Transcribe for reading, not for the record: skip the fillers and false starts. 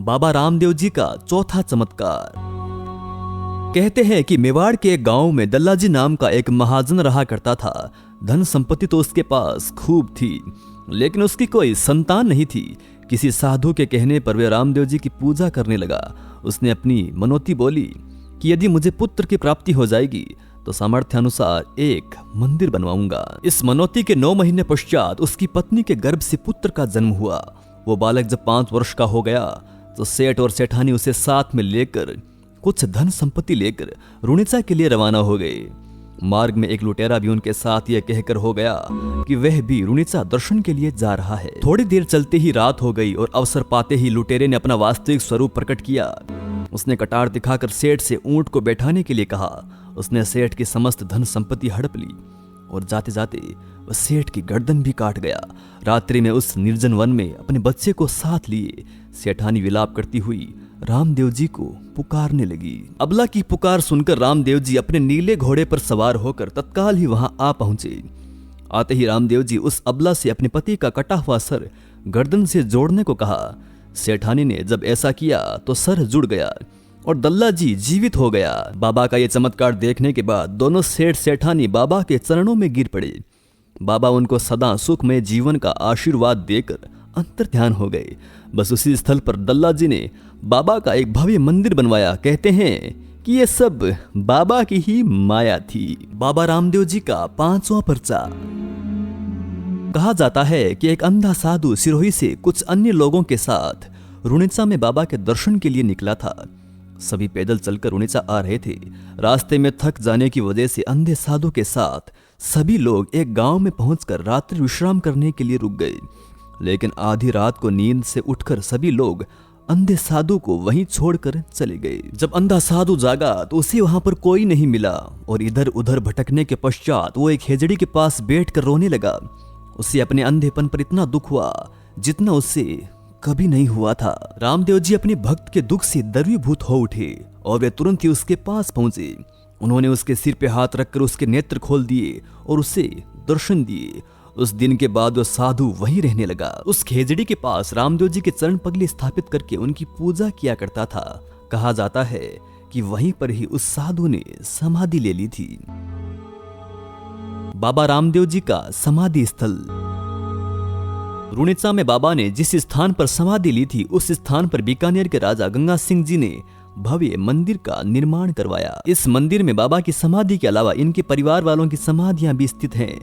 बाबा रामदेव जी का चौथा चमत्कार। कहते हैं कि मेवाड़ के एक गांव में दल्लाजी नाम का एक महाजन रहा करता था। धन संपत्ति तो उसके पास खूब थी, लेकिन उसकी कोई संतान नहीं थी। किसी साधु के कहने पर वह रामदेव जी की पूजा करने लगा। उसने अपनी मनोती बोली कि यदि मुझे पुत्र की प्राप्ति हो जाएगी तो सामर्थ्य अनुसार एक मंदिर बनवाऊंगा। इस मनोती के 9 महीने पश्चात उसकी पत्नी के गर्भ से पुत्र का जन्म हुआ। वो बालक जब 5 वर्ष का हो गया तो सेठ और सेठानी उसे साथ में लेकर कुछ धन संपत्ति लेकर रुणिचा के लिए रवाना हो गए। मार्ग में एक लुटेरा भी उनके साथ यह कहकर हो गया कि वह भी रुणिचा दर्शन के लिए जा रहा है। थोड़ी देर चलते ही रात हो गई और अवसर पाते ही लुटेरे ने अपना वास्तविक स्वरूप प्रकट किया। उसने कटार दिखाकर सेठ से ऊंट को बैठाने के लिए कहा। उसने सेठ की समस्त धन संपत्ति हड़प ली और जाते जाते वह सेठ की गर्दन भी काट गया। रात्रि में उस निर्जन वन में अपने बच्चे को साथ लिए सेठानी विलाप करती हुई रामदेव जी को पुकारने लगी। अबला की पुकार सुनकर रामदेव जी अपने नीले घोड़े पर सवार होकर तत्काल ही वहां आ पहुंचे। आते ही रामदेव जी उस अबला से अपने पति का कटा हुआ सर गर्दन से जोड़ने को कहा। सेठानी ने जब ऐसा किया तो सर जुड़ गया और दल्ला जी जीवित हो गया। बाबा का यह चमत्कार देखने के बाद दोनों सेठ सेठानी बाबा के चरणों में गिर पड़े। बाबा उनको सदा सुखमय जीवन का आशीर्वाद देकर अंतर ध्यान हो गए। बस उसी स्थल पर दल्ला जी ने बाबा का एक भव्य मंदिर बनवाया। कहते हैं कि यह सब बाबा की ही माया थी। बाबा रामदेव जी का 5वां पर्चा। कहा जाता है कि एक अंधा साधु सिरोही से कुछ अन्य लोगों के साथ रुणिचा में बाबा के दर्शन के लिए निकला था। सभी पैदल चलकर रुणिचा आ रहे थे। रास्ते में थक जाने की वजह से अंधे साधु के साथ सभी लोग एक गांव में पहुंचकर रात्रि विश्राम करने के लिए रुक गए। लेकिन आधी रात को नींद से उठकर सभी लोग अंधे साधु को वहीं छोड़कर चले गए। जब अंधा साधु जागा तो उसे वहां पर कोई नहीं मिला और इधर उधर भटकने के पश्चात वो एक हेजड़ी के पास बैठकर रोने लगा। उसे अपने अंधेपन पर इतना दुख हुआ जितना उससे कभी नहीं हुआ था। रामदेव जी अपने भक्त के दुख से द्रवीभूत हो उठे और वे तुरंत ही उसके पास पहुंचे। उन्होंने उसके सिर पे हाथ रखकर उसके नेत्र खोल दिए और उसे दर्शन दिए। उस दिन के बाद वो साधु वहीं रहने लगा। उस खेजड़ी के पास रामदेव जी के चरण पगली स्थापित करके उनकी पूजा किया करता था। कहा जाता है कि वहीं पर ही उस साधु ने समाधि ले ली थी। बाबा रामदेव जी का समाधि स्थल। रुणिचा में बाबा ने जिस स्थान पर समाधि ली थी उस स्थान पर बीकानेर के राजा गंगा सिंह जी ने भव्य मंदिर का निर्माण करवाया। इस मंदिर में बाबा की समाधि के अलावा इनके परिवार वालों की समाधियां भी स्थित हैं।